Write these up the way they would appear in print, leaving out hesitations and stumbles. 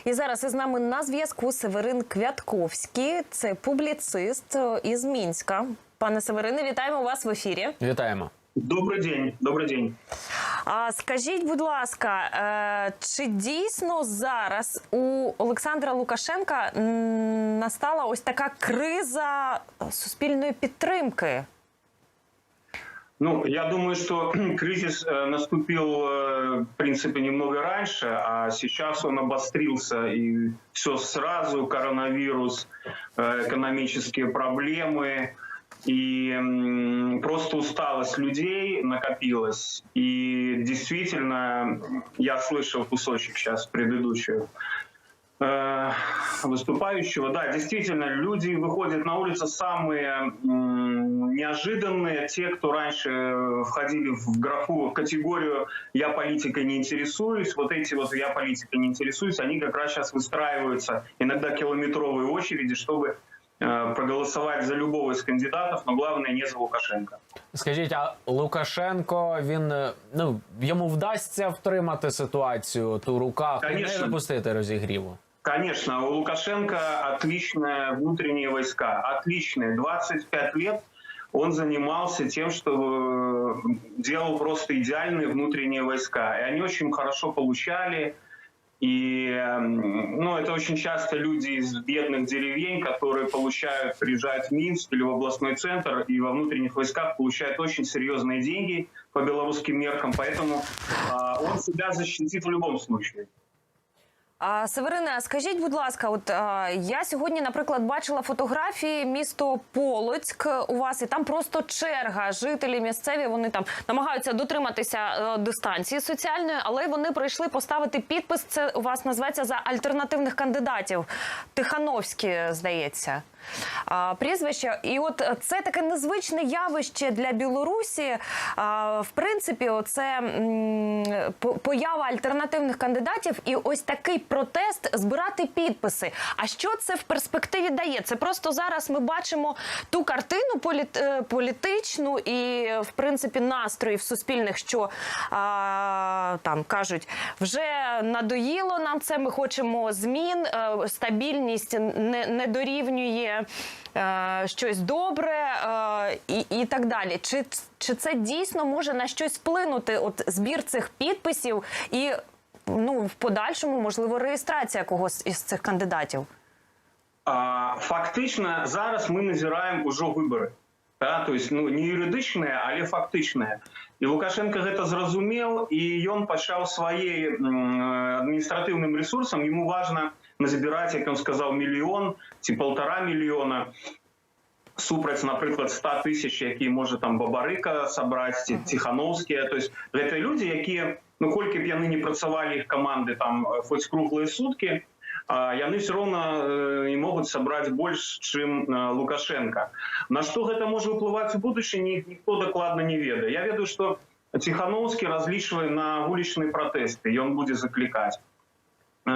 І зараз із нами на зв'язку Северин Квятковський, це публіцист із Мінська. Пане Северине, вітаємо вас в ефірі. Вітаємо. Добрий день, добрий день. Скажіть, будь ласка, чи дійсно зараз у Олександра Лукашенка настала ось така криза суспільної підтримки? Ну, я думаю, что кризис наступил, в принципе, немного раньше, а сейчас он обострился, и все сразу, коронавирус, экономические проблемы, и просто усталость людей накопилась. И действительно, я слышал кусочек сейчас предыдущего выступающего. Да, действительно, люди выходят на улицу самые неожиданные, те, кто раньше входили в графу, в категорию «я политикой не интересуюсь», вот эти вот «я политикой не интересуюсь», они как раз сейчас выстраиваются, иногда километровые очереди, чтобы проголосувати за любого з кандидатів, але головне не за Лукашенка. Скажіть, а Лукашенко, він, йому вдасться втримати ситуацію ту руках і не допустити розігріву? Конечно, у Лукашенко отличные внутренние войска, отличные. 25 лет он занимался тем, что делал просто идеальные внутренние войска. И они очень хорошо получали. И это очень часто люди из бедных деревень, которые приезжают в Минск или в областной центр и во внутренних войсках получают очень серьезные деньги по белорусским меркам. Поэтому он себя защитит в любом случае. Северине, скажіть, будь ласка, я сьогодні, наприклад, бачила фотографії місто Полоцьк у вас, і там просто черга. Жителі місцеві, вони там намагаються дотриматися дистанції соціальної, але вони прийшли поставити підпис, це у вас називається за альтернативних кандидатів. Тихановський, здається, прізвище. І от це таке незвичне явище для Білорусі. В принципі, це поява альтернативних кандидатів і ось такий протест збирати підписи. А що це в перспективі дає? Це просто зараз ми бачимо ту картину політичну і, в принципі, настрої в суспільних, що там кажуть, вже надоїло нам це, ми хочемо змін, стабільність не дорівнює щось добре і так далі. Чи це дійсно може на щось вплинути, збір цих підписів і в подальшому, можливо, реєстрація когось із цих кандидатів? Фактично, зараз ми назираємо уже вибори. Тобто, не юридичні, але фактичні. І Лукашенко це зрозумів, і він почав своїм адміністративним ресурсом, йому важливо назбирати, як він сказав, мільйон чи 1,5 мільйона, супроть, наприклад, 100 тисяч, які може там Бабарика зібрати, Тихановський. Тобто, це люди, які, колькі б яны не працювали їх команди там хоч круглі сутки, яны все равно не могут собрать больше, чем Лукашенко. На что это может выплывать в будущем, никто докладно не ведает. Я ведаю, что Тихановский различивает на уличные протесты, и он будет закликать.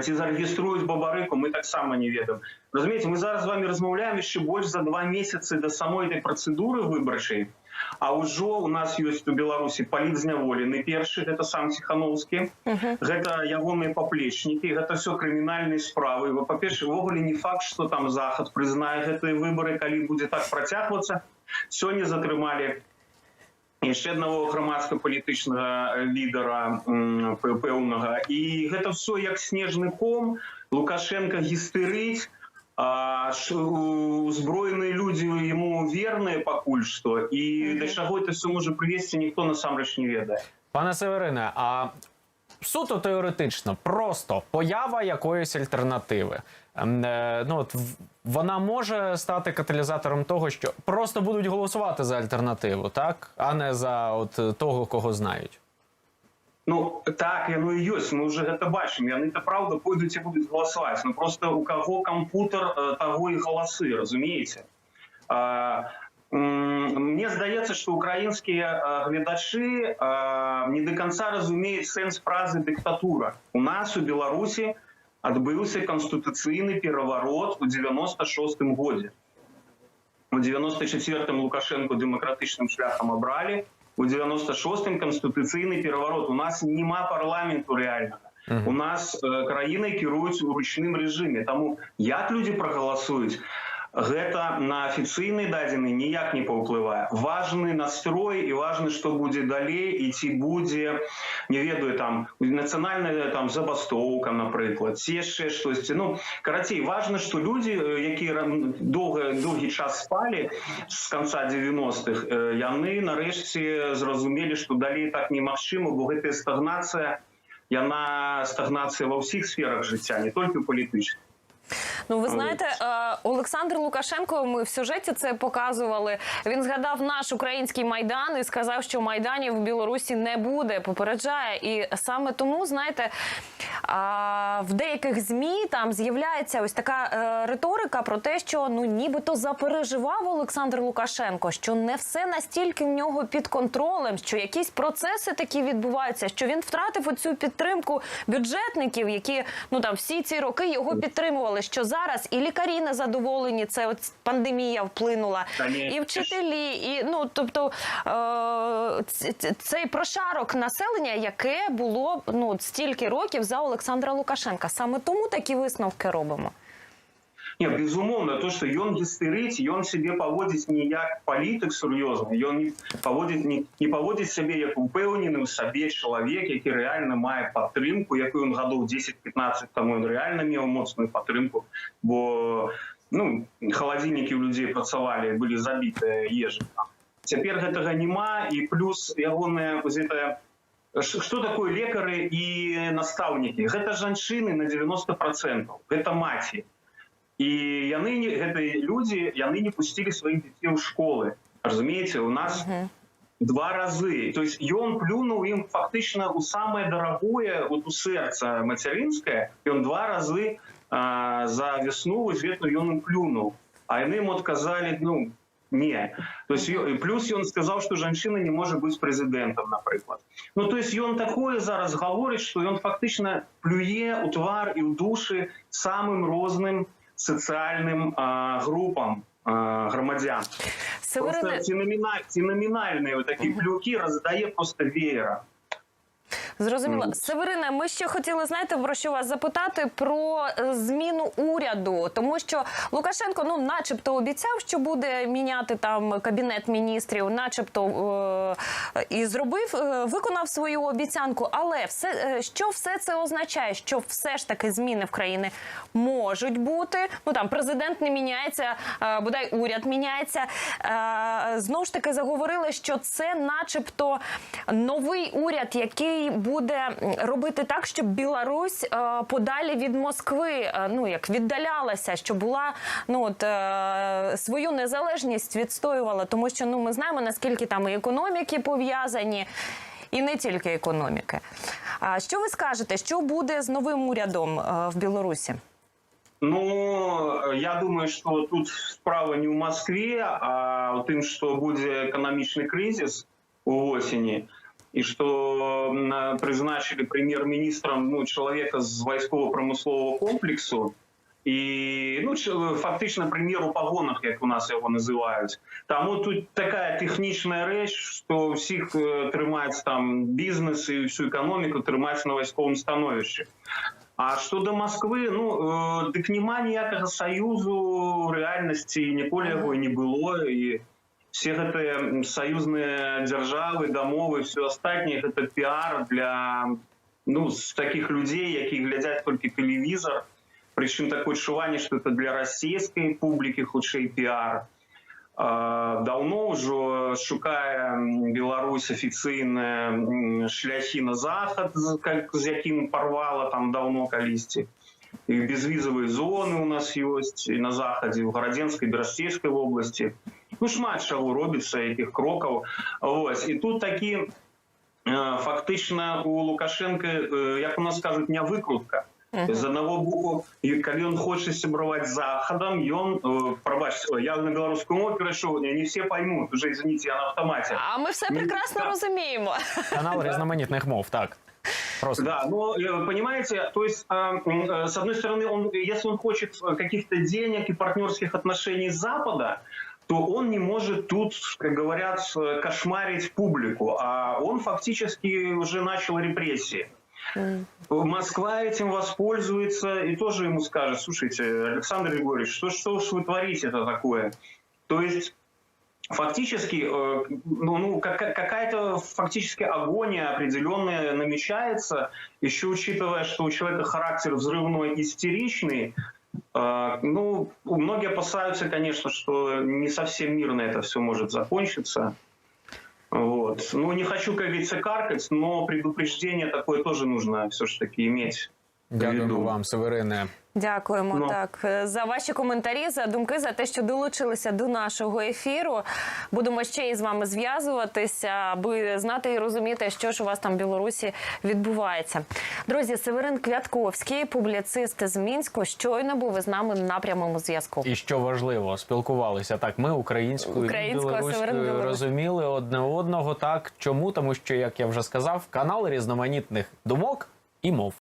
Ці зареєструють Бабарику, ми так само не ведаємо. Розумієте, ми зараз з вами розмовляємо ще більше за 2 місяці до самої цієї процедури виборчої, а вже у нас є у Білорусі політзняволений перший, це сам Тихановський, це ягоні поплечники, це все кримінальні справи. По-перше, ввогуле не факт, що там Захід признає ці вибори, коли буде так протягуватися. Сьогодні затримали ще одного громадсько-політичного лідера певного. І це все як сніжний ком. Лукашенко гістерить, узброєні люди йому вірні поки що. І до чого це все може привести, ніхто насамрэч не ведає. Пане Северине, а суто теоретично, просто поява якоїсь альтернативи, вона може стати каталізатором того, що просто будуть голосувати за альтернативу, так? А не за того, кого знають. Так, воно і є. Ми вже це бачимо. Вони, це правда, пойдуть і будуть голосувати. Просто у кого комп'ютер, того і голоси, розумієте? Мне здається, що українські глядачі не до кінця розуміють сенс фрази «диктатура». У нас у Білорусі відбувся конституційний переворот у 96-му году. У 94-му Лукашенко демократичним шляхом обрали, у 96-му конституційний переворот. У нас нема парламенту реального. У нас краінай кіруюць у ручным рэжыме. Таму як людзі прагаласуюць, гэта на афіцыйныя дадзеныя ніяк не паўплывае. Важны настрой і важна, што будзе далей, і ці будзе, не ведаю, там нацыянальная там забастоўка, напрыклад, ці яшчэ штосьці. Ну, карацей, важна, што людзі, якія доўгі час спалі з канца 90-х, яны нарэшце зразумелі, што далей так немагчыма, бо гэтая стагнацыя, яна стагнацыя ва ўсіх сферах жыцця, не толькі палітычна. Ну, ви знаєте, Олександр Лукашенко, ми в сюжеті це показували, він згадав наш український Майдан і сказав, що Майданів в Білорусі не буде, попереджає. І саме тому, знаєте, в деяких ЗМІ там з'являється ось така риторика про те, що ну нібито запереживав Олександр Лукашенко, що не все настільки в нього під контролем, що якісь процеси такі відбуваються, що він втратив оцю підтримку бюджетників, які ну там всі ці роки його підтримували, що зараз і лікарі незадоволені, це от пандемія вплинула, і вчителі, і ну тобто цей прошарок населення, яке було ну стільки років за Олександра Лукашенка. Саме тому такі висновки робимо. Не, безумоўна, то, што ён гістэрыць, ён сябе паводзіць не як палітык сур'ёзны, ён не паводзіць сябе як упэўнены ў сабе чалавек, які рэальна мае падтрымку, якую ён гадоў 10-15 таму ён рэальна меў моцную падтрымку, бо ну, халадзільнікі ў людзей працавалі, былі забітыя ежы. Цяпер гэтага няма, і плюс ягонае гэта. Што такое лекары і настаўнікі? Гэта жанчыны на 90%, гэта маці. І гэтыя людзі, яны не пусцілі сваіх дзяцей ў школы. Разумееце, у нас 2 разы. То есть ён плюнуў ім фактычна ў самае дарагое, вот у сэрца мацярынскае, ён 2 разы за весну лету ён ім плюнуў. А яны ім адказалі, ну, не. То есть, плюс ён сказаў, што жанчына не можа быць прэзідэнтам, напрыклад. Ну, то есть ён такое зараз гаворыць, што ён фактычна плюе ў твар і ў душы самым розным социальным группам громадян. Просто ці номінальні такі плюки роздає просто веєра. Зрозуміло. Северине, ми ще хотіли, знаєте, про що вас запитати? Про зміну уряду. Тому що Лукашенко, ну, начебто обіцяв, що буде міняти там Кабінет міністрів, начебто і зробив, виконав свою обіцянку. Але що все це означає? Що все ж таки зміни в країні можуть бути? Ну, там, президент не міняється, бодай уряд міняється. Знову ж таки заговорили, що це начебто новий уряд, який буде робити так, щоб Білорусь подалі від Москви, ну, як віддалялася, щоб була, ну, от, свою незалежність відстоювала, тому що, ну, ми знаємо, наскільки там і економіки пов'язані, і не тільки економіки. Що ви скажете, що буде з новим урядом в Білорусі? Ну, я думаю, что тут справа не в Москве, а в тым, что будет экономичный кризис у осени, и что призначили премьер-министром, ну, человека с войсково-промыслового комплексу, и, ну, фактично премьер у погонах, как у нас его называют. Там вот тут такая техничная речь, что всех трымаецца там бизнес и всю экономику трымаецца на войсковом становище. А что до Москвы, ну, дык няма ніякага саюзу рэальнасці, ніколі яго не было, і все гэтыя саюзныя дзяржавы, дамовы, все астатняе, гэта піар для, ну, таких людей, які глядзяць толькі тэлевізор, прычым такое адчуванне, што это для расійскай публікі хутчэй піар. Давно ўжо шукае Беларусь афіцыйныя шляхі на захад, з якім парвала там давно калісьці. І безвізавыя зоны у нас ёсць і на захадзе, ў Гарадзенскай, Берасцейскай вобласці. Ну, шмат чаго робіцца, якіх крокаў. Вось. І тут такі фактычна у Лукашенка, як у нас кажуць, не выкрутка. З одного боку, калі ён хоча сябраваць з Захадам, ён, прабачце, я на беларускую мову перайшоў, не все поймут, уже, извините, я на автомате. А ми все прекрасно розуміємо. Канал різноманітних мов, так. Просто. Да, но, понимаете, то есть, с одной стороны, если он хочет каких-то денег и партнерских отношений с Запада, то он не может тут, как говорят, кошмарить публику, а он фактически уже начал репрессии. Москва этим воспользуется и тоже ему скажет: слушайте, Александр Григорьевич, что ж вы творите-то такое? То есть фактически, какая-то фактически агония определенная намечается, еще учитывая, что у человека характер взрывной, истеричный. Многие опасаются, конечно, что не совсем мирно это все может закончиться. Вот. Не хочу, как говорится, каркать, но предупреждение такое тоже нужно все-таки иметь. Дякуємо вам, Северине. Дякуємо за ваші коментарі, за думки, за те, що долучилися до нашого ефіру. Будемо ще із вами зв'язуватися, аби знати і розуміти, що ж у вас там в Білорусі відбувається. Друзі, Северин Квятковський, публіцист з Мінську, щойно був із нами на прямому зв'язку. І що важливо, спілкувалися так. Ми українською і білоруською розуміли одне одного. Так, чому? Тому що, як я вже сказав, канал різноманітних думок і мов.